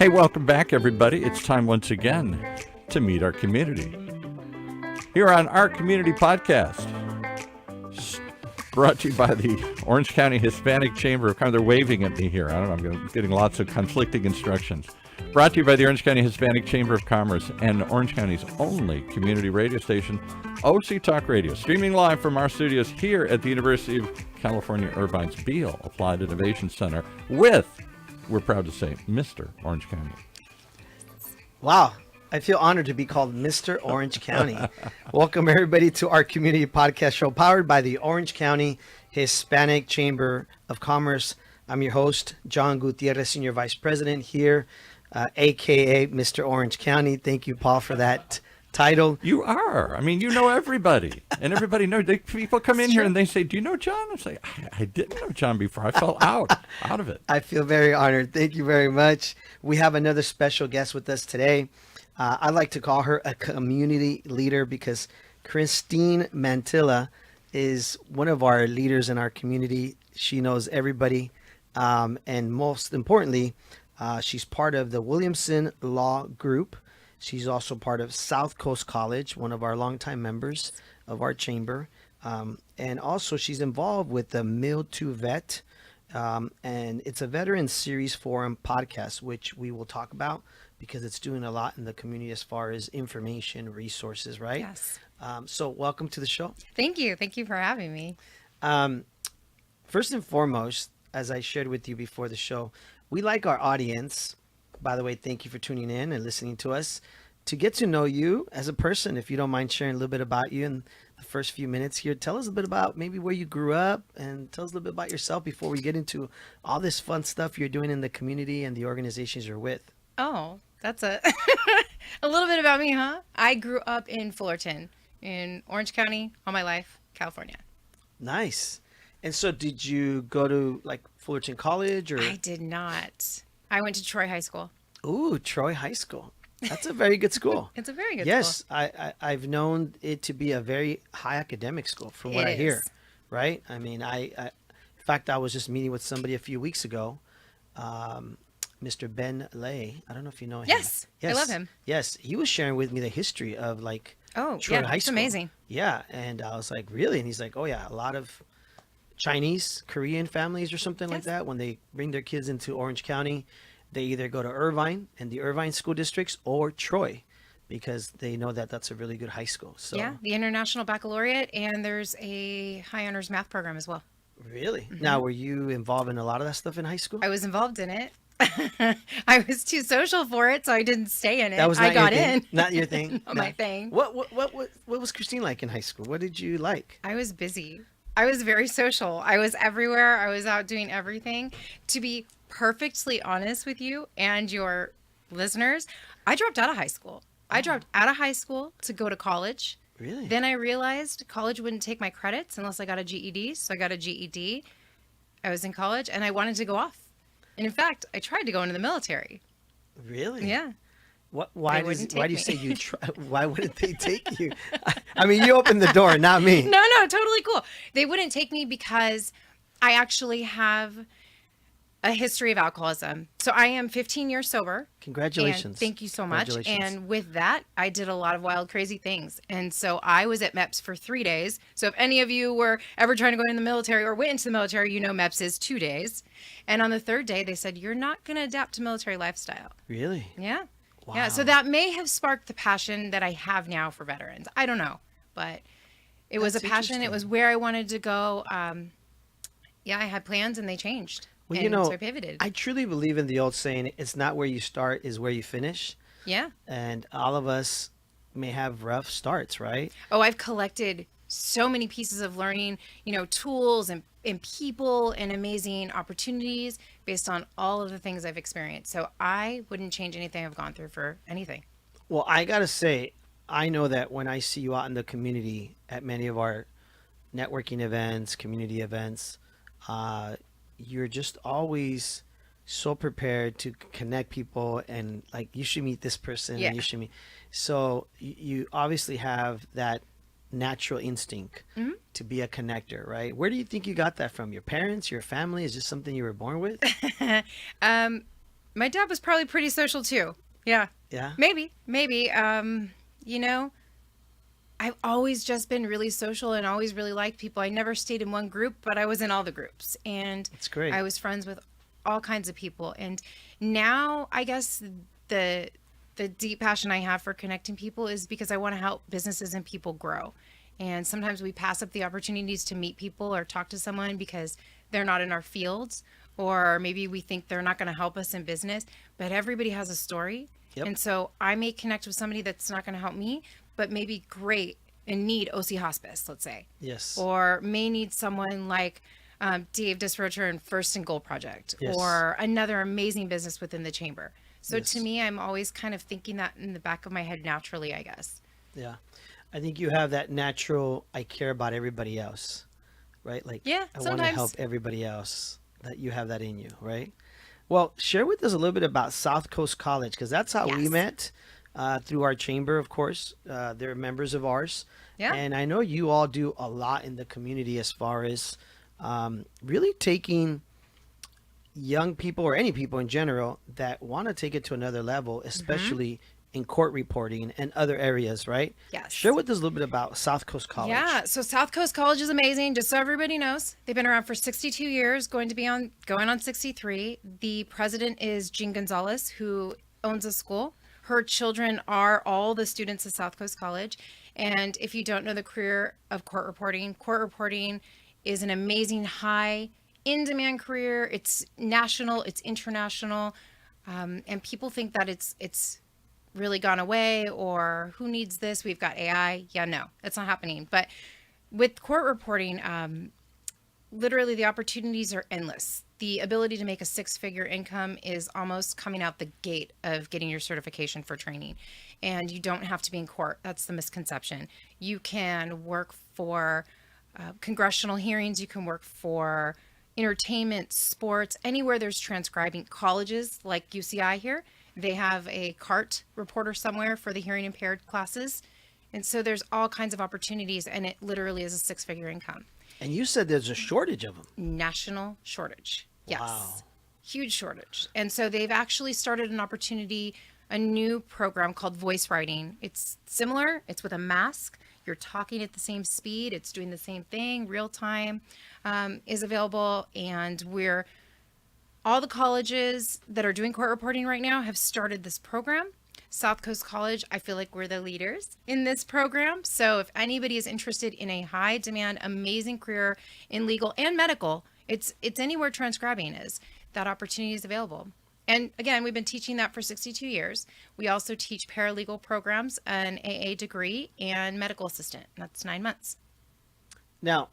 Hey, welcome back, everybody. It's time once again to meet our community. Here on Our Community Podcast, brought to you by the Orange County Hispanic Chamber of Commerce. They're waving at me here. I don't know. I'm getting lots of conflicting instructions. Brought to you by the Orange County Hispanic Chamber of Commerce and Orange County's only community radio station, OC Talk Radio. Streaming live from our studios here at the University of California, Irvine's Beale Applied Innovation Center with, we're proud to say, Mr. Orange County. Wow. I feel honored to be called Mr. Orange County. Welcome, everybody, to our community podcast show powered by the Orange County Hispanic Chamber of Commerce. I'm your host, John Gutierrez, Senior Vice President here, a.k.a. Mr. Orange County. Thank you, Paul, for that title. You are. I mean, you know everybody. And everybody knows. People come in here and they say, do you know John? I say, I didn't know John before. I felt out of it. I feel very honored. Thank you very much. We have another special guest with us today. I like to call her a community leader because Christine Mantyla is one of our leaders in our community. She knows everybody. And most importantly, she's part of the Williamson Law Group. She's also part of South Coast College, one of our longtime members of our chamber. And also she's involved with the Mill to Vet. And it's a Veteran Series Forum podcast, which we will talk about because it's doing a lot in the community as far as information, resources, right? Yes. So welcome to the show. Thank you. Thank you for having me. First and foremost, as I shared with you before the show, we like our audience, by the way, thank you for tuning in and listening to us, to get to know you as a person. If you don't mind sharing a little bit about you in the first few minutes here, tell us a bit about maybe where you grew up and tell us a little bit about yourself before we get into all this fun stuff you're doing in the community and the organizations you're with. Oh, that's a little bit about me, huh? I grew up in Fullerton in Orange County all my life, California. Nice. And so did you go to like Fullerton College or? I did not. I went to Troy High School. Ooh, Troy High School. That's a very good school. It's a very good yes, school. I've known it to be a very high academic school from what I hear, right? I mean, in fact, I was just meeting with somebody a few weeks ago, Mr. Ben Lay. I don't know if you know him. Yes, I love him. Yes, he was sharing with me the history of like Troy High School. It's amazing. Yeah, and I was like, really? And he's like, oh yeah, a lot of Chinese, Korean families or something like that, when they bring their kids into Orange County, they either go to Irvine and the Irvine school districts or Troy because they know that that's a really good high school. So yeah, the International Baccalaureate, and there's a high honors math program as well. Really? Mm-hmm. Now, were you involved in a lot of that stuff in high school? I was involved in it. I was too social for it, so I didn't stay in it. That was I got in. Not your thing? Not my thing. What was Christine like in high school? What did you like? I was busy. I was very social. I was everywhere. I was out doing everything. To be perfectly honest with you and your listeners, I dropped out of high school. I dropped out of high school to go to college. Really? Then I realized college wouldn't take my credits unless I got a GED. So I got a GED. I was in college and I wanted to go off. And in fact, I tried to go into the military. Really? Yeah. Why do you say you try? Why wouldn't they take you? I mean, you opened the door, not me. No, totally cool. They wouldn't take me because I actually have a history of alcoholism. So I am 15 years sober. Congratulations. And thank you so much. And with that, I did a lot of wild, crazy things. And so I was at MEPS for 3 days. So if any of you were ever trying to go in the military or went into the military, you know MEPS is 2 days. And on the third day, they said, you're not going to adapt to military lifestyle. Really? Yeah. Wow. Yeah. So that may have sparked the passion that I have now for veterans. I don't know. But it was a passion. It was where I wanted to go. Yeah, I had plans and they changed. Well, and so I pivoted. I truly believe in the old saying, it's not where you start, is where you finish. Yeah. And all of us may have rough starts, right? Oh, I've collected so many pieces of learning, tools and people and amazing opportunities based on all of the things I've experienced. So I wouldn't change anything I've gone through for anything. Well, I got to say, I know that when I see you out in the community at many of our networking events, community events, you're just always so prepared to connect people and like, you should meet this person and you should meet. So you obviously have that natural instinct to be a connector, right? Where do My dad was probably pretty social too. Yeah. Yeah. Maybe. You know, I've always just been really social and always really liked people. I never stayed in one group, but I was in all the groups. And That's great. I was friends with all kinds of people. And now I guess the deep passion I have for connecting people is because I want to help businesses and people grow. And sometimes we pass up the opportunities to meet people or talk to someone because they're not in our fields, or maybe we think they're not going to help us in business, but everybody has a story. Yep. And so I may connect with somebody that's not going to help me, but maybe great and need OC Hospice, let's say. Yes. Or may need someone like Dave Disrocher and First and Gold Project, Yes. or another amazing business within the chamber. So Yes. to me, I'm always kind of thinking that in the back of my head naturally, I guess. Yeah. I think you have that natural, I care about everybody else, right? Like, Yeah, I want to sometimes. help everybody else, that you have that in you, right? Well, share with us a little bit about South Coast College, because that's how we Yes. met through our chamber, of course. They're members of ours. Yeah. And I know you all do a lot in the community as far as really taking young people or any people in general that want to take it to another level, especially in court reporting and other areas, right? Yes. Share with us a little bit about South Coast College. Yeah, so South Coast College is amazing. Just so everybody knows, they've been around for 62 years, going on 63. The president is Jean Gonzalez, who owns a school. Her children are all the students of South Coast College. And if you don't know the career of court reporting is an amazing, high, in-demand career. It's national, it's international, and people think that it's really gone away, or who needs this? We've got AI. Yeah, no, that's not happening. But with court reporting, literally the opportunities are endless. The ability to make a six-figure income is almost coming out the gate of getting your certification for training. And you don't have to be in court. That's the misconception. You can work for congressional hearings. You can work for entertainment, sports, anywhere there's transcribing. Colleges like UCI here, they have a CART reporter somewhere for the hearing impaired classes. And so there's all kinds of opportunities, and it literally is a six-figure income. And you said there's a shortage of them. National shortage. Yes. Wow. Huge shortage. And so they've actually started an opportunity, a new program called voice writing. It's similar. It's with a mask. You're talking at the same speed. It's doing the same thing. Real time is available. And all the colleges that are doing court reporting right now have started this program. South Coast College, I feel like we're the leaders in this program. So if anybody is interested in a high demand, amazing career in legal and medical, it's anywhere transcribing is, that opportunity is available. And again, we've been teaching that for 62 years. We also teach paralegal programs, an AA degree, and medical assistant. That's 9 months. Now,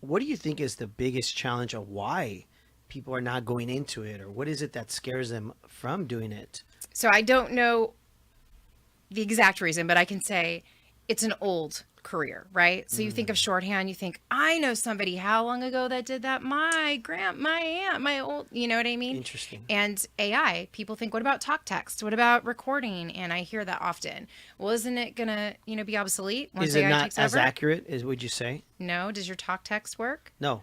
what do you think is the biggest challenge of why people are not going into it, or what is it that scares them from doing it? So I don't know the exact reason, but I can say it's an old career, right? So you think of shorthand, you think, I know somebody how long ago that did that? My aunt, my old, you know what I mean? Interesting. And AI, people think, what about talk text? What about recording? And I hear that often. Well, isn't it gonna, be obsolete once Is it AI not takes as over? accurate as would you say? No. Does your talk text work? No.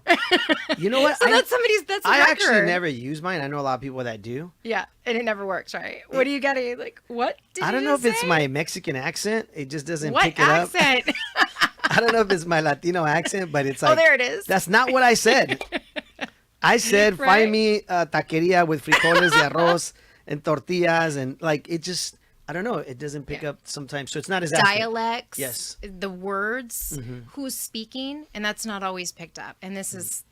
You know what? So that's a I record. actually never use mine. I know a lot of people that do. Yeah, and it never works, right? What do you gotta like? What did I you don't know if just it's say? my Mexican accent. It just doesn't What pick it up. accent? I don't know if it's my Latino accent, but it's like, Oh, there it is. That's not what I said. I said, Right? find me a taqueria with frijoles y arroz and tortillas, and like it just, I don't know, it doesn't pick up sometimes, so it's not as accurate. Dialects, Yes. the words, who's speaking, and that's not always picked up. And this is,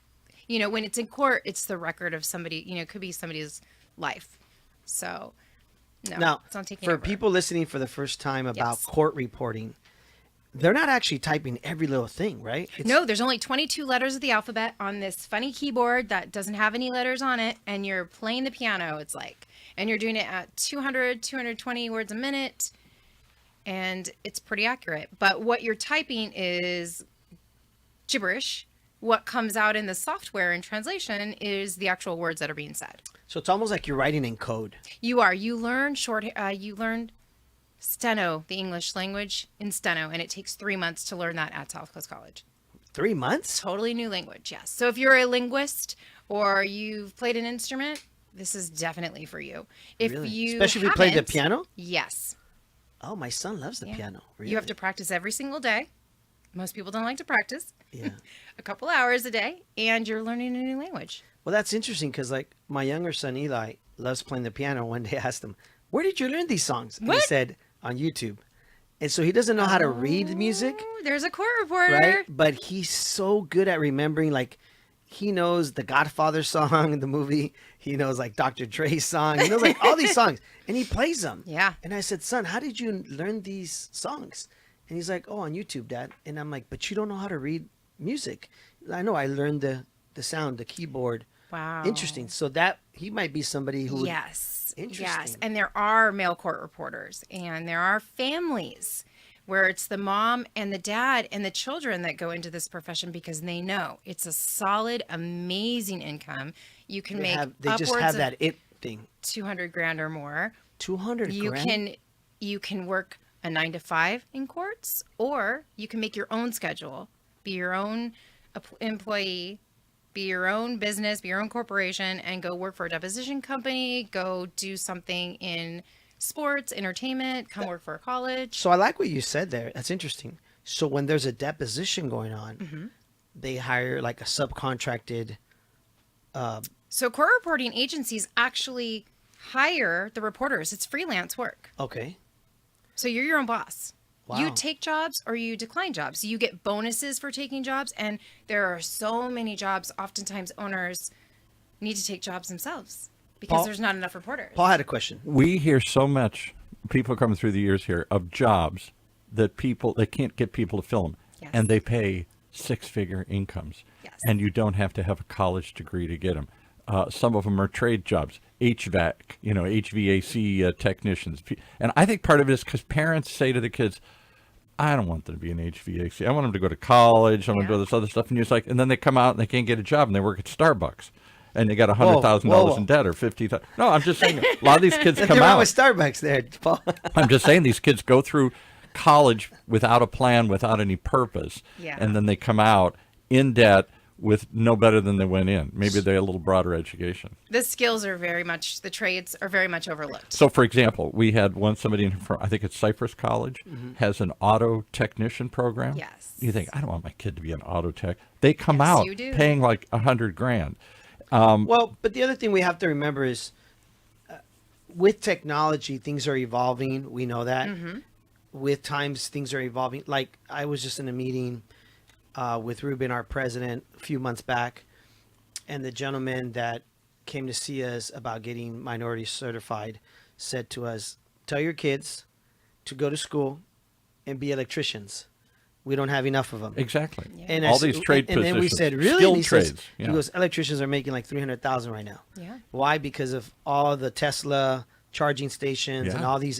when it's in court, it's the record of somebody, it could be somebody's life. So, no, Now, it's not taking for over. people listening for the first time about Yes. court reporting, they're not actually typing every little thing, right? No, there's only 22 letters of the alphabet on this funny keyboard that doesn't have any letters on it, and you're playing the piano, it's like, and you're doing it at 220 words a minute, and it's pretty accurate. But what you're typing is gibberish. What comes out in the software in translation is the actual words that are being said. So it's almost like you're writing in code. You learn you learn steno, the English language, in steno, and it takes 3 months to learn that at South Coast College. 3 months? Totally new language, yes. So if you're a linguist or you've played an instrument, this is definitely for you. If Really? you Especially if you play the haven't- piano? Yes. Oh, my son loves the piano. Really? You have to practice every single day. Most people don't like to practice. Yeah. A couple hours a day, and you're learning a new language. Well, that's interesting because, like, my younger son Eli loves playing the piano. One day I asked him, "Where did you learn these songs?" And he What? said, "On YouTube." And so he doesn't know how to read music, Oh, there's a court reporter. right? But he's so good at remembering, like, he knows the Godfather song, the movie. He knows, like, Dr. Dre's song. He knows, like, all these songs. And he plays them. Yeah. And I said, "Son, how did you learn these songs?" And he's like, "Oh, on YouTube, Dad." And I'm like, "But you don't know how to read music." "I know. I learned the sound, the keyboard." Wow. Interesting. So that he might be somebody who would, Yes. Interesting. Yes. And there are male court reporters, and there are families where it's the mom and the dad and the children that go into this profession because they know it's a solid, amazing income. You can make they just upwards have of that it thing. 200 grand or more. 200 You grand. can work a 9 to 5 in courts, or you can make your own schedule, be your own employee, be your own business, be your own corporation, and go work for a deposition company, go do something in sports, entertainment, come work for a college. So I like what you said there. That's interesting. So when there's a deposition going on, Mm-hmm. they hire like a subcontracted. So court reporting agencies actually hire the reporters. It's freelance work. Okay. So you're your own boss. Wow. You take jobs or you decline jobs. You get bonuses for taking jobs. And there are so many jobs. Oftentimes owners need to take jobs themselves because Paul- there's not enough reporters. Paul had a question. We hear so much, people coming through the years here, of jobs that they can't get people to fill them. Yes. And they pay six-figure incomes. Yes. And you don't have to have a college degree to get them. Some of them are trade jobs, HVAC, HVAC technicians. And I think part of it is because parents say to the kids, "I don't want them to be an HVAC. I want them to go to college. I want them to do this other stuff." And you're like, and then they come out and they can't get a job and they work at Starbucks. And they got $100,000 in debt or $50,000. No, I'm just saying, a lot of these kids come Nothing wrong out. with Starbucks there, Paul. I'm just saying these kids go through college without a plan, without any purpose. Yeah. And then they come out in debt with no better than they went in. Maybe they're a little broader education. The skills are the trades are very much overlooked. So, for example, we had somebody from, I think it's Cypress College, has an auto technician program. Yes. You think, I don't want my kid to be an auto tech. They come Yes, out you do. paying like $100,000. Well, but the other thing we have to remember is with technology, things are evolving. We know that. Mm-hmm. With times, things are evolving. Like I was just in a meeting with Ruben, our president, a few months back, and the gentleman that came to see us about getting minority certified said to us, "Tell your kids to go to school and be electricians. We don't have enough of them." Exactly. Yeah. And All these trade and then we positions, said, "Really?" skilled And he says- trades, yeah. He goes, "Electricians are making like 300,000 right now." Yeah. Why? Because of all the Tesla charging stations and Yeah. all these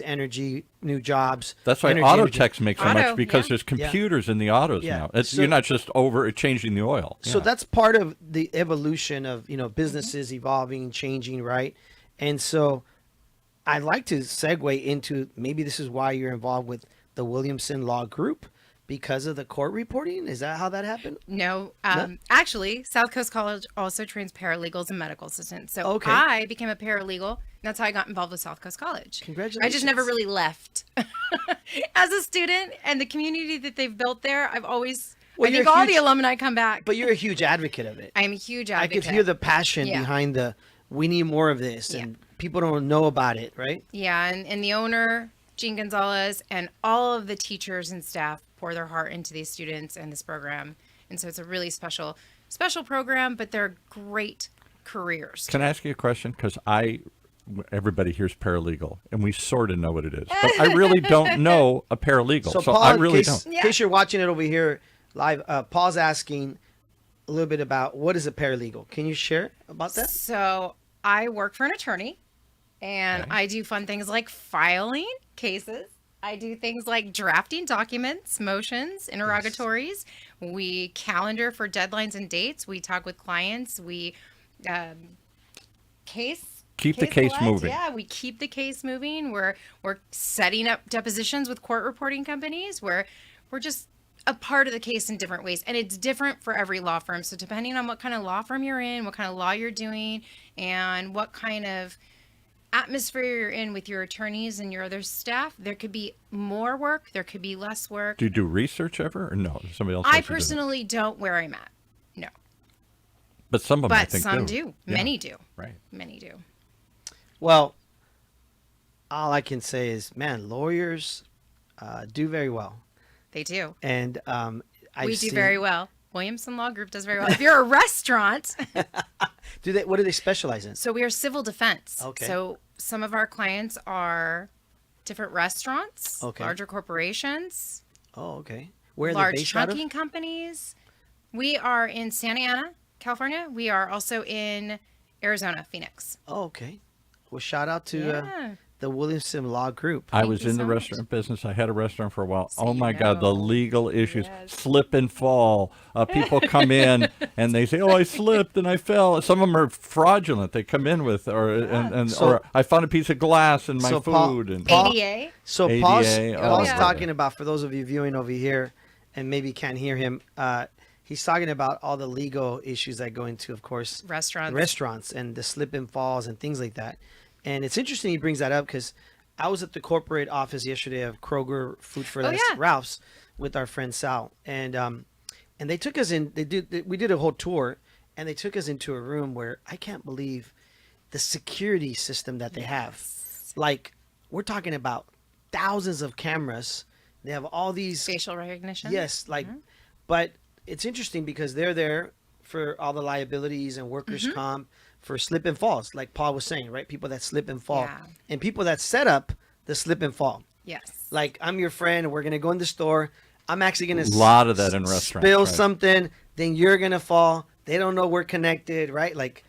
new jobs. That's why energy, auto energy. techs make so Auto, much because yeah. there's computers in the autos Yeah. now. So- You're not just changing the oil. So Yeah. that's part of the evolution of businesses evolving, changing, right? And so I'd like to segue into maybe this is why you're involved with the Williamson Law Group because of the court reporting. Is that how that happened? No, No? actually, South Coast College also trains paralegals and medical assistants. So Okay. I became a paralegal. That's how I got involved with South Coast College. I Congratulations. just never really left. As a student and the community that they've built there, I Well, think you're all huge- the alumni come back. But you're a huge advocate of it. I am a huge I advocate. could hear the passion Yeah. behind we need more of this Yeah. and people don't know about it, right? Yeah, and the owner, Gene Gonzalez, and all of the teachers and staff pour their heart into these students and this program. And so it's a really special program, but they're great careers. Can I ask you a question? Because everybody here's paralegal, and we sort of know what it is, but I really don't know a paralegal, so Paul, I really in case, don't. in case you're watching it over here live, Paul's asking a little bit about what is a paralegal. Can you share about that? So I work for an attorney, and Okay. I do fun things like filing cases. I do things like drafting documents, motions, interrogatories. We calendar for deadlines and dates. We talk with clients. We Keep the case select. moving. Yeah, we keep the case moving. We're setting up depositions with court reporting companies. We're just a part of the case in different ways, and it's different for every law firm. So depending on what kind of law firm you're in, what kind of law you're doing, and what kind of atmosphere you're in with your attorneys and your other staff, there could be more work, there could be less work. Do you do research ever, or no? Somebody else? I lets you do that? personally don't where I'm at. No. But some of them, I But think, some do. do. Yeah. Many do. Right. Many do. Well, all I can say is, man, lawyers do very well. They do. And We do very well. Williamson Law Group does very well. If you're a restaurant, What do they specialize in? so we are civil defense. Okay. So some of our clients are different restaurants, Okay. larger corporations, Oh, okay. Where are they large based out of? trucking companies. We are in Santa Ana, California. We are also in Arizona, Phoenix. Oh, okay. Well, shout out to Yeah. the Williamson Law Group. I Thank was you in the so much. restaurant business. I had a restaurant for a while. So Oh you my God, the know. legal issues, Yes. slip and fall. People come in and they say, "Oh, I slipped and I fell." Some of them are fraudulent. They come in with, So- or I found a piece of glass in my So Paul- food. And Paul- ADA. So ADA, Paul's yeah. talking about, for those of you viewing over here and maybe can't hear him, he's talking about all the legal issues that go into, of course, Restaurants. and the slip and falls and things like that. And it's interesting he brings that up because I was at the corporate office yesterday of Kroger Food for Oh, Less, yeah. Ralph's, with our friend Sal, and they took us in. We did a whole tour, and they took us into a room where I can't believe the security system that they have. Like, we're talking about thousands of cameras. They have all these. Facial recognition. Yes, like, but it's interesting because they're there for all the liabilities and workers' comp for slip and falls, like Paul was saying, right? People that slip and fall, Yeah. and people that set up the slip and fall. Yes. Like, I'm your friend, we're gonna go in the store. I'm actually gonna Lot of that in restaurants, spill right. something, then you're gonna fall. They don't know we're connected, right? Like,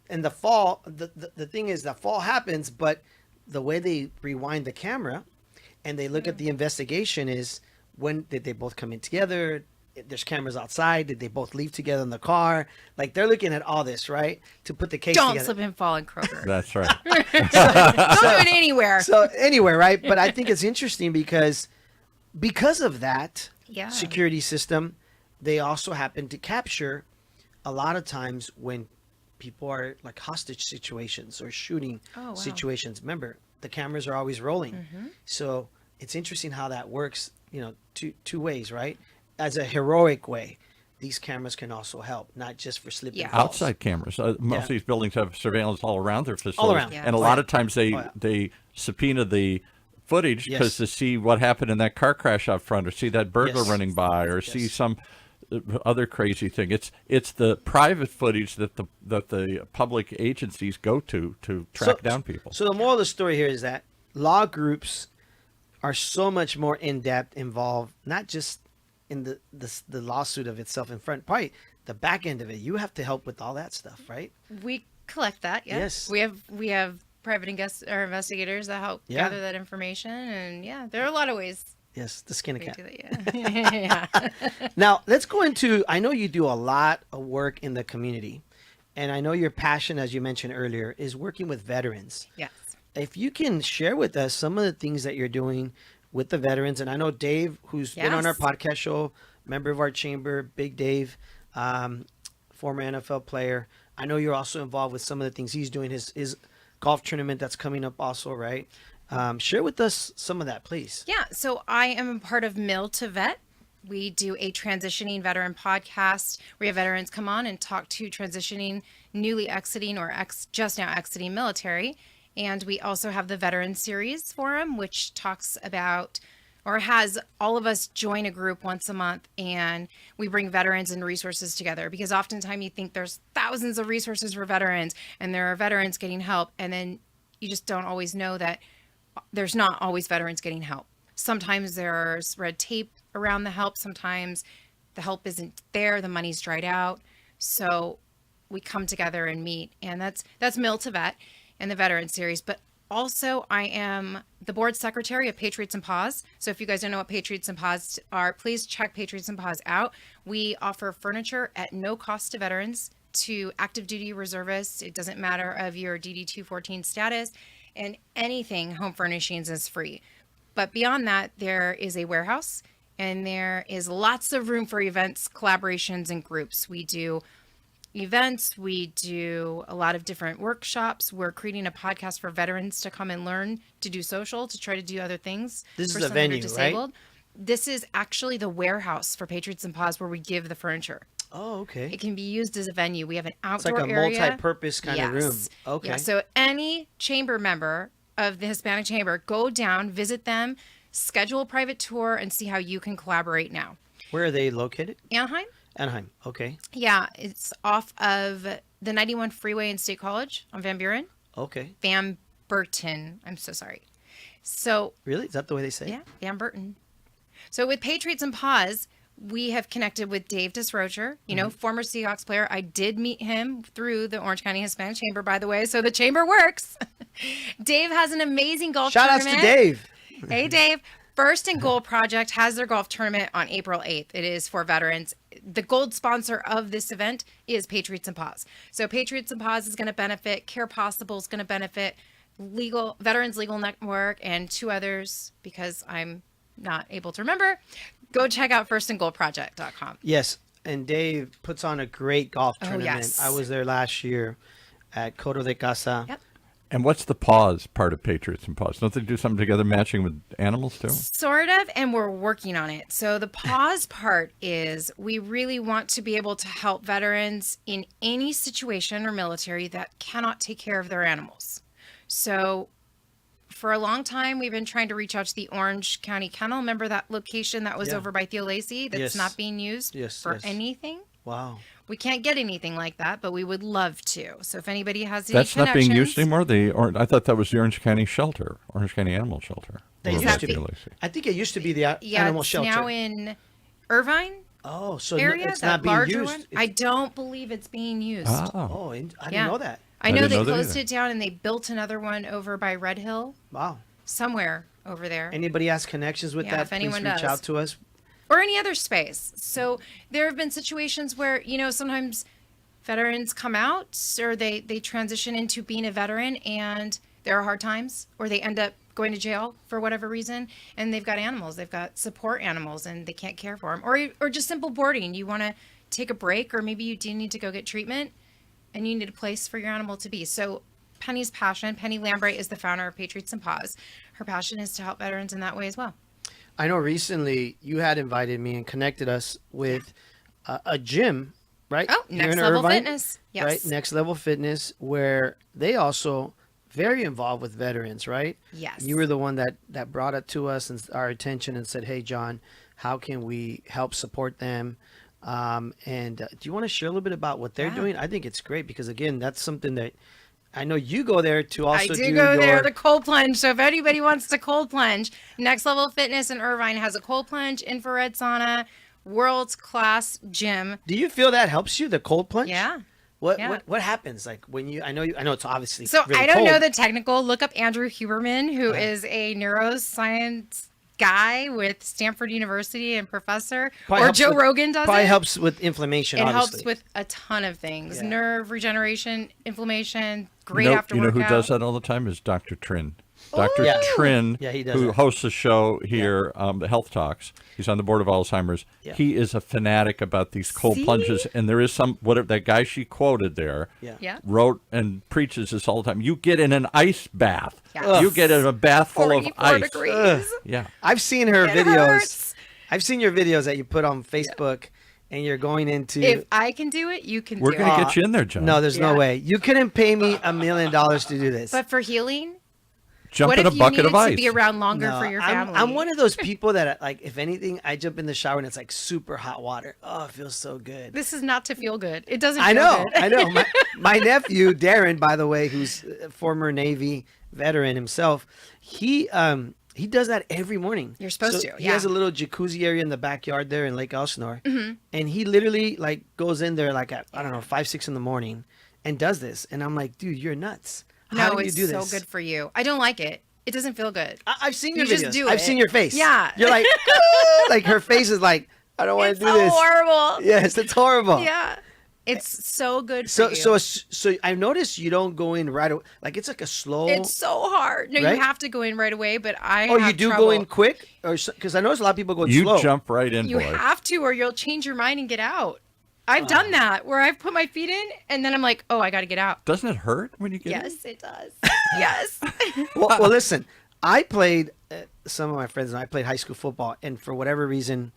and the fall, the thing is, the fall happens, but the way they rewind the camera and they look at the investigation is, when did they both come in together? There's cameras outside. Did they both leave together in the car? Like, they're looking at all this, right, to put the case Don't together. slip and fall in Kroger. that's right. Don't do it anywhere. So anyway, right? But I think it's interesting because of that Yeah. security system, they also happen to capture a lot of times when people are like hostage situations or shooting Oh, wow. situations. Remember, the cameras are always rolling. So it's interesting how that works, two ways, right? As a heroic way, these cameras can also help, not just for slip and Yeah. falls. Outside cameras. Most Yeah. of these buildings have surveillance all around their facilities. around. Yeah. And a Oh, lot yeah. of times they, Oh, yeah. they subpoena the footage because Yes. to see what happened in that car crash out front, or see that burglar Yes. running by, or see Yes. some other crazy thing. It's the private footage that the public agencies go to track down people. So the moral of the story here is that law groups are so much more in depth, involved, not just in the lawsuit of itself in front, probably the back end of it. You have to help with all that stuff, right? We collect that. Yeah. Yes. We have private investigators that help Yeah. gather that information, and yeah, there are a lot of ways Yes, the skin of we cat. do that. Yeah. Yeah. Now let's go into. I know you do a lot of work in the community, and I know your passion, as you mentioned earlier, is working with veterans. Yes. If you can share with us some of the things that you're doing with the veterans, and I know Dave, who's been on our Yes. podcast show, member of our chamber, Big Dave, former NFL player. I know you're also involved with some of the things he's doing. His golf tournament that's coming up also, right? Share with us some of that, please. Yeah, so I am a part of Mill to Vet. We do a transitioning veteran podcast. We have veterans come on and talk to transitioning, newly exiting, or just now exiting military. And we also have the Veteran Series Forum, which talks about, or has all of us join a group once a month, and we bring veterans and resources together, because oftentimes you think there's thousands of resources for veterans and there are veterans getting help, and then you just don't always know that there's not always veterans getting help. Sometimes there's red tape around the help. Sometimes the help isn't there. The money's dried out. So we come together and meet, and that's Mill to Vet and the Veteran Series. But also, I am the board secretary of Patriots and Paws. So if you guys don't know what Patriots and Paws are, please check Patriots and Paws out. We offer furniture at no cost to veterans, to active duty reservists. It doesn't matter of your DD 214 status, and anything home furnishings is free. But beyond that, there is a warehouse, And there is lots of room for events, collaborations, and groups. We do events. We do a lot of different workshops. We're creating a podcast for veterans to come and learn to do social, to try to do other things. This for is a some that are venue, disabled. right? This is actually the warehouse for Patriots and Paws where we give the furniture. Oh, okay. It can be used as a venue. We have an It's outdoor like a area. multi-purpose kind of room. Okay. Yeah, so any chamber member of the Hispanic Chamber, go down, visit them, schedule a private tour, and see how you can collaborate now. Where are they located? Anaheim? Anaheim. Okay. Yeah, it's off of the 91 freeway in State College on Van Buren. Okay. Van Burton. I'm so sorry. So, Really? Is that the way they say it? yeah, Van Burton. So with Patriots and Paws, we have connected with Dave Disrocher, former Seahawks player. I did meet him through the Orange County Hispanic Chamber, by the way, so the chamber works. Dave has an amazing golf Shout outs tournament. to Dave. Hey, Dave. First and Goal Project has their golf tournament on April 8th. It is for veterans. The gold sponsor of this event is Patriots and Paws. So Patriots and Paws is going to benefit. Care Possible is going to benefit. Veterans Legal Network and 2 others, because I'm not able to remember. Go check out firstandgoalproject.com. Yes, and Dave puts on a great golf Oh, tournament. yes. I was there last year at Coto de Casa. Yep. And what's the paws part of Patriots and Paws? Don't they do something together matching with animals too? Sort of, and we're working on it. So the pause part is we really want to be able to help veterans in any situation or military that cannot take care of their animals. So for a long time, we've been trying to reach out to the Orange County Kennel. Remember that location that was Yeah. over by Theo Lacey that's Yes. not being used for Yes. anything? Wow. We can't get anything like that, but we would love to. So if anybody has any That's not being used connections- anymore. I thought that was the Orange County Shelter, Orange County Animal Shelter. They Over used by to be. Theo Lacey. I think it used to be the Yeah, animal it's shelter. now in Irvine Oh, so area, it's that not being larger used. one. It's- I don't believe it's being used. Oh. Oh, I didn't Yeah. know that. I know didn't they know that closed either. it down and they built another one over by Red Hill, Wow. somewhere over there. Anybody has connections with Yeah, that? if Please anyone reach does. out to us. Or any other space. So there have been situations where, sometimes veterans come out or they transition into being a veteran and there are hard times, or they end up going to jail for whatever reason, and they've got animals. They've got support animals and they can't care for them. Or just simple boarding. You want to take a break, or maybe you do need to go get treatment and you need a place for your animal to be. So Penny's passion, Penny Lambright is the founder of Patriots and Paws. Her passion is to help veterans in that way as well. I know recently you had invited me and connected us with a gym, right? Oh, Here Next in Level Irvine, Fitness. Yes. Right, Next Level Fitness, where they also very involved with veterans, right? Yes. You were the one that brought it to us and our attention and said, "Hey, John, how can we help support them?" Do you want to share a little bit about what they're Yeah. doing? I think it's great because again, that's something that I know you go there to also I do do go there, your- the cold plunge. So if anybody wants to cold plunge, Next Level Fitness in Irvine has a cold plunge, infrared sauna, world-class gym. Do you feel that helps you, the cold plunge? Yeah. What Yeah. what happens like when you? I know it's obviously So really I don't know cold. the technical. Look up Andrew Huberman, who is a neuroscience guy with Stanford University and professor. Probably or helps Joe with- Rogan does Probably it. helps with inflammation. It obviously. helps with a ton of things. Yeah. Nerve regeneration, inflammation, great you know, after you know who workout. does that all the time is Dr. Trin. Dr. Yeah. Trin, Yeah, he does who that. hosts a show here, the Health Talks. He's on the board of Alzheimer's. Yeah. He is a fanatic about these cold See? plunges, and there is whatever that guy she quoted there Yeah. wrote and preaches this all the time. You get in an ice bath. Yeah. You get in a bath full of 44 ice. degrees. Ugh. Yeah. I've seen her It videos. hurts. I've seen your videos that you put on Facebook, and you're going into. If I can do it, you can We're do going it. to get you in there, John. No, there's no Yeah. way. You couldn't pay me $1 million to do this. But for healing, Jump what in if a you bucket needed of ice. to be around longer No, for your I'm- family? I'm one of those people that, like, if anything, I jump in the shower and it's like super hot water. Oh, it feels so good. This is not to feel good. It doesn't. I feel know, Good. I know. My nephew Darren, by the way, who's a former Navy veteran himself, he does that every morning. You're supposed So to, He has a yeah. little jacuzzi area in the backyard there in Lake Elsinore, Mm-hmm. and he literally like goes in there like at 5, 6 in the morning and does this. And I'm like, dude, you're nuts. How No, do you it's do so this? good for you. I don't like it. It doesn't feel good. I've seen your You videos. just do I've it. seen your face. Yeah. You're like, "Ah," like her face is like, I don't want It's to do so this. horrible. Yes, it's horrible. Yeah. It's so good So, for you. so I noticed you don't go in right away. Like it's like a slow. It's so hard. No, Right? you have to go in right away, but I Oh, have you do trouble. go in quick, or because I noticed a lot of people go in You slow. jump right in, You boy. have to, or you'll change your mind and get out. I've done that where I've put my feet in and then I'm like, oh, I got to get out. Doesn't it hurt when you get in? Yes, it does. Yes. Well, listen, I played. Some of my friends and I played high school football, and for whatever reason,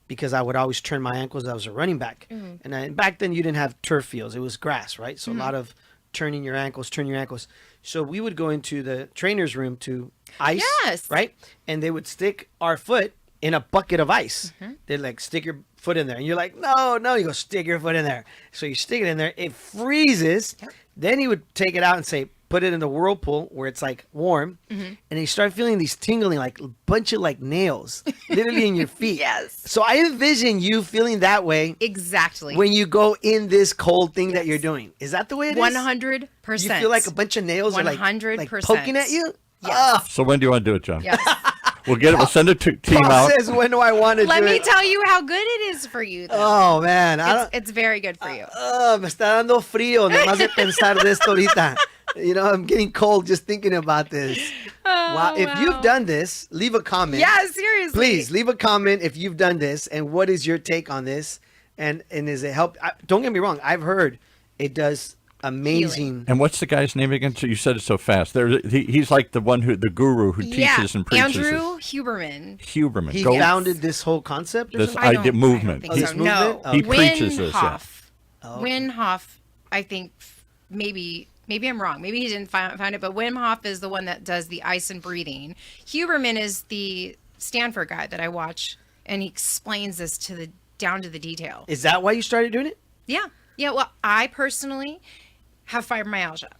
because I would always turn my ankles, I was a running back, and back then you didn't have turf fields; it was grass, right? So a lot of turning your ankles, turn your ankles. So we would go into the trainer's room to ice, Yes. right? And they would stick our foot in a bucket of ice. They'd like stick your foot in there, and you're like, no, no. You go stick your foot in there. So you stick it in there, it freezes. Then he would take it out and say, put it in the whirlpool where it's like warm, and you start feeling these tingling, like a bunch of like nails, literally in your feet. Yes. So I envision you feeling that way Exactly. when you go in this cold thing that you're doing. Is that the way it is? 100%. You feel like a bunch of nails are like 100%. poking at you? Yes. Ah. So when do you want to do it, John? Yes. We'll get it. We'll send a team Paul out. says, when do I want to Let do me it? tell you how good it is for you, though. Oh, man. I don't, It's very good for you. me está dando frío nomás de pensar de esto ahorita. You know, I'm getting cold just thinking about this. Wow. If you've done this, leave a comment. Yeah, seriously. Please leave a comment if you've done this and what is your take on this, and is it help? Don't get me wrong. I've heard it does amazing. And what's the guy's name again? So you said it so fast. He's like the guru who teaches and preaches. Andrew Huberman. Huberman. He Go- founded this whole concept or This something? idea movement. I don't think This so. movement? No. He Okay. preaches this, yeah. Wim Hof, I think maybe I'm wrong. Maybe he didn't find it, but Wim Hof is the one that does the ice and breathing. Huberman is the Stanford guy that I watch, and he explains this down to the detail. Is that why you started doing it? Yeah. Yeah. Well, I personally have fibromyalgia.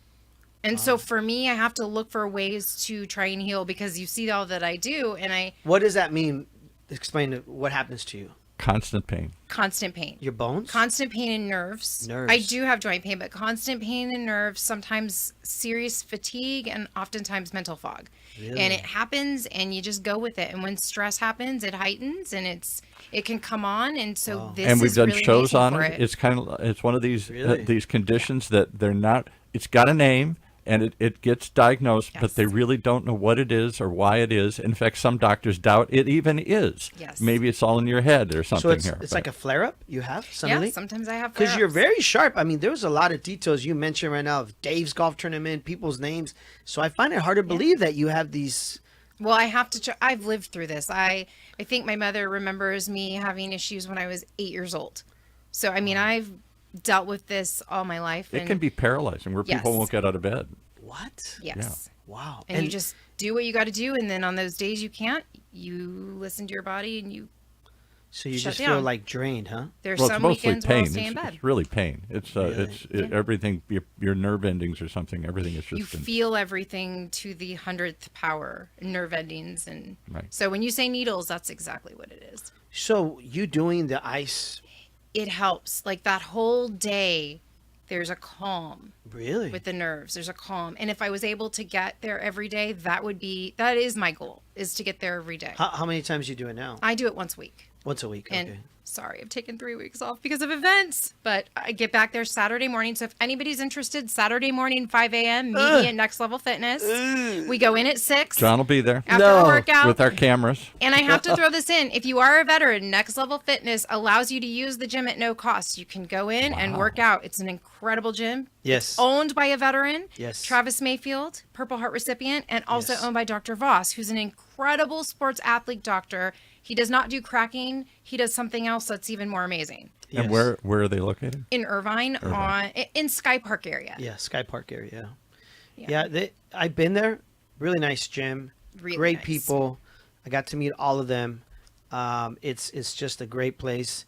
And so for me, I have to look for ways to try and heal because you see all that I do and What does that mean? Explain what happens to you. Constant pain. constant pain. Your bones? Constant pain in nerves. Nerves. I do have joint pain, but constant pain in nerves, sometimes serious fatigue, and oftentimes mental fog. Really? And it happens, and you just go with it. And when stress happens, it heightens, and it can come on. And so this And we've is done really shows amazing on for it. It's one of these Really? these conditions that they're not. It's got a name. And it gets diagnosed, Yes. but they really don't know what it is or why it is. In fact, some doctors doubt it even is. Yes. Maybe it's all in your head or something So it's here. it's but- like a flare-up you have Yeah, suddenly? sometimes I have Because you're flare-ups. very sharp. I mean, there's a lot of details you mentioned right now of Dave's golf tournament, people's names. So I find it hard to believe that you have these. Well, I have to. I've lived through this. I think my mother remembers me having issues when I was 8 years old. So I mean, I've dealt with this all my life. it can be paralyzing where people Yes. won't get out of bed. What? Yes. Wow. And you just do what you got to do, and then on those days you can't, you listen to your body, and you. so you shut just feel down. like drained, huh? There's Well, it's some mostly weekends where pain. I'll stay in bed. It's really pain. It's everything. Your nerve endings or something. Everything is You just. feel everything to the 100th power, nerve endings, and Right. so when you say needles, that's exactly what it is. So you doing the ice, It helps. Like that whole day, there's a calm really? with the nerves. There's a calm, and if I was able to get there every day, that is my goal, is to get there every day. How many times you do it now? I do it once a week. Once a week. And Okay. sorry, I've taken 3 weeks off because of events, but I get back there Saturday morning. So if anybody's interested, Saturday morning, 5 a.m., meet me at Next Level Fitness. We go in at 6 John will be there after No. the workout. with our cameras. And I have to throw this in. If you are a veteran, Next Level Fitness allows you to use the gym at no cost. You can go in and work out. It's an incredible gym. Yes. Owned by a veteran, Yes. Travis Mayfield, Purple Heart recipient, and also Yes. owned by Dr. Voss, who's an incredible sports athlete doctor. He does not do cracking. He does something else that's even more amazing. Yes. And where are they located? In Irvine, in Sky Park area. Yeah, Sky Park area. Yeah. Yeah, I've been there. Really nice gym. Really great nice. people. I got to meet all of them. It's just a great place.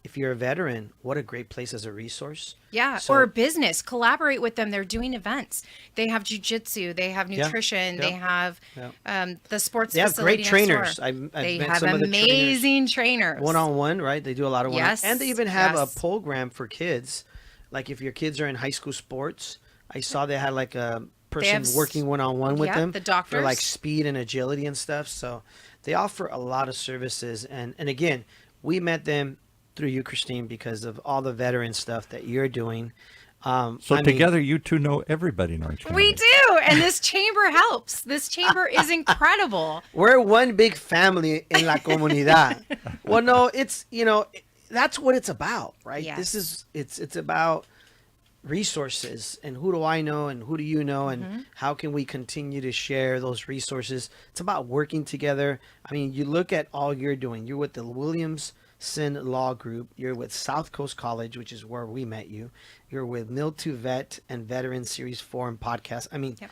If you're a veteran, what a great place as a resource. Yeah, So- or a business. Collaborate with them. They're doing events. They have jujitsu. They have Yeah, nutrition. yeah, They have yeah. the sports They have facility great next trainers. door. I've They met have some of the trainers. amazing trainers. One-on-one, right? They do a lot of one-on-one. Yes, And they even have yes. a program for kids. Like if your kids are in high school sports, I saw they had like a person have working one-on-one with yeah, them. the For like doctors. speed and agility and stuff. So they offer a lot of services. And again, we met them through you, Christine, because of all the veteran stuff that you're doing. So I mean, together, you two know everybody in Orange County. We do, and this chamber helps. This chamber is incredible. we're one big family in la comunidad. Well, no, it's, that's what it's about, right? Yes. This is, it's about resources and who do I know and who do you know and how can we continue to share those resources. It's about working together. I mean, you look at all you're doing. You're with the Williamson Law Group. You're with South Coast College, which is where we met you. You're with Mill to Vet and Veteran Series 4 and podcast. I mean, Yep.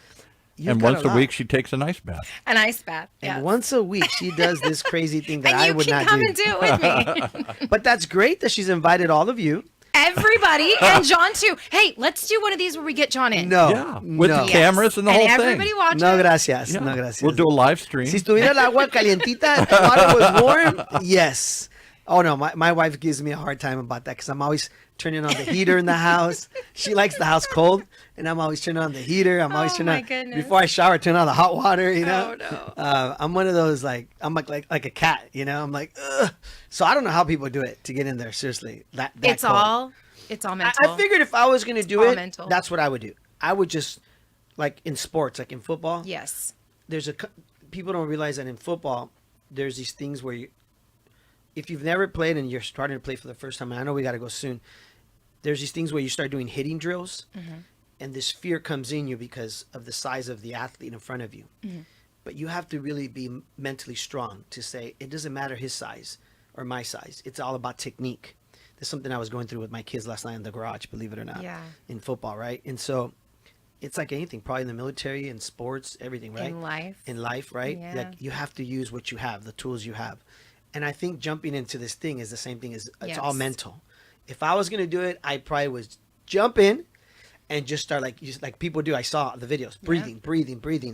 you've And got once a lot. week, she takes an ice bath. An ice bath. And Yes. once a week, she does this crazy thing that And I you would can not come do. and do it with me. But that's great that she's invited all of you. Everybody, and John too. Hey, let's do one of these where we get John in. No, Yeah, with no. the cameras and the whole everybody thing. watching. No, gracias. Yeah. No, gracias. We'll do a live stream. Si estuviera el agua calientita, the water was warm, yes. Oh, no, my wife gives me a hard time about that because I'm always turning on the heater in the house. She likes the house cold, and I'm always turning on the heater. I'm always Oh, turning my on, goodness. before I shower, turn on the hot water, Oh, no. I'm one of those, I'm like a cat, I'm like, ugh. So I don't know how people do it to get in there, seriously. That It's cold. all mental. I figured if I was going to do all it, mental. that's what I would do. I would just, like in sports, like in football, Yes. people don't realize that in football, there's these things where if you've never played and you're starting to play for the first time, and I know we got to go soon, there's these things where you start doing hitting drills, and this fear comes in you because of the size of the athlete in front of you. But you have to really be mentally strong to say, it doesn't matter his size or my size. It's all about technique. That's something I was going through with my kids last night in the garage, believe it or not, Yeah. in football, right? And so it's like anything, probably in the military, in sports, everything, right? In life. Right? Yeah. Like you have to use what you have, the tools you have. And I think jumping into this thing is the same thing as it's all Yes. mental. If I was going to do it, I probably would jump in and just start like people do. I saw the videos, breathing,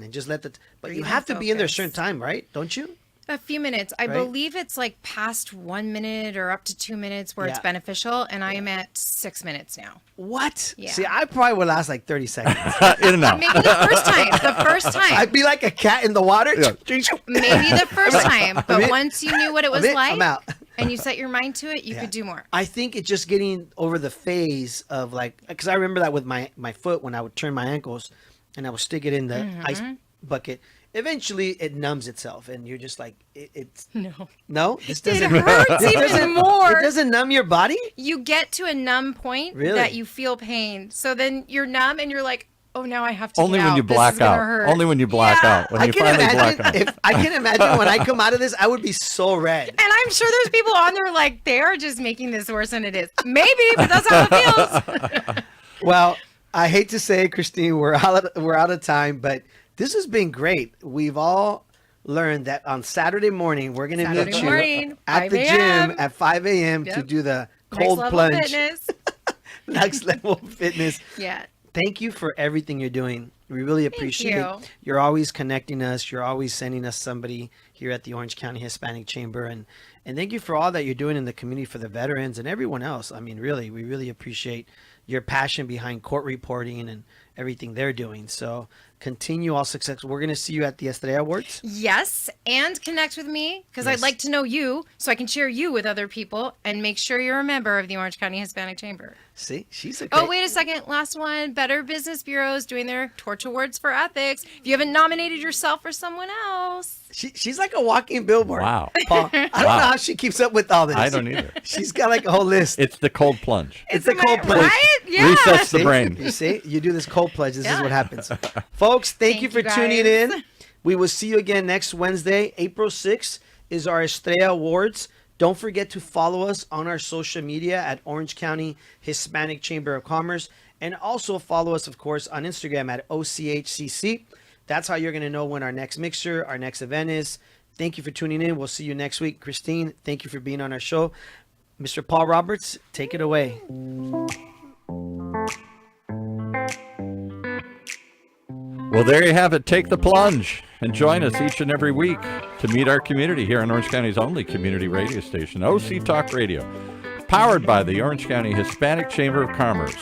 and just let but Breathe you and have to be in there a focus. certain time, right? Don't you? A few minutes. I Right? believe it's like past 1 minute or up to 2 minutes where it's Yeah. beneficial, and I am at 6 minutes now. What? Yeah. See, I probably would last like 30 seconds. In and out. Maybe the first time. I'd be like a cat in the water. Maybe the first time, but in. once you knew what it was I'm in, like I'm out. and you set your mind to it, you Yeah. could do more. I think it's just getting over the phase of because I remember that with my foot when I would turn my ankles and I would stick it in the ice bucket. Eventually, it numbs itself, and you're just like, it's no. This It doesn't hurts even more. It doesn't numb your body. You get to a numb point Really? that you feel pain. So then you're numb and you're like, oh, now I have to Only get when out. you This black is gonna out. hurt. Only when you black Yeah. out. When I you can finally black imagine out. I can imagine when I come out of this, I would be so red. And I'm sure there's people on there like, they are just making this worse than it is. Maybe, but that's how it feels. Well, I hate to say, Christine, we're out of time, but this has been great. We've all learned that on Saturday morning we're going to meet Saturday you morning, at 5 the a.m. gym at 5 a.m. to Yep. do the Next cold level plunge. fitness. Next level fitness. Yeah. Thank you for everything you're doing. We really appreciate you. it. You're always connecting us. You're always sending us somebody here at the Orange County Hispanic Chamber. And thank you for all that you're doing in the community for the veterans and everyone else. I mean, really, we really appreciate your passion behind court reporting and everything they're doing. So continue all success. We're going to see you at the Estrella Awards. Yes, and connect with me because Yes. I'd like to know you so I can share you with other people and make sure you're a member of the Orange County Hispanic Chamber. See, she's a Oh, great- wait a second. Last one. Better Business Bureaus doing their Torch Awards for Ethics. If you haven't nominated yourself or someone else. She's like a walking billboard. Wow. Paul, I don't know how she keeps up with all this. I don't either. She's got like a whole list. It's the cold plunge. It's a cold plunge. Right? Yeah. Resets the See? brain. You see, you do this cold pledge. This is Yeah. what happens. Folks, thank you for Thank you, tuning guys. in. We will see you again next Wednesday. April 6th is our Estrella Awards. Don't forget to follow us on our social media at Orange County Hispanic Chamber of Commerce. And also follow us, of course, on Instagram at OCHCC. That's how you're going to know when our next mixer, our next event is. Thank you for tuning in. We'll see you next week. Christine, thank you for being on our show. Mr. Paul Roberts, take it away. Well, there you have it. Take the plunge and join us each and every week to meet our community here on Orange County's only community radio station, OC Talk Radio, powered by the Orange County Hispanic Chamber of Commerce.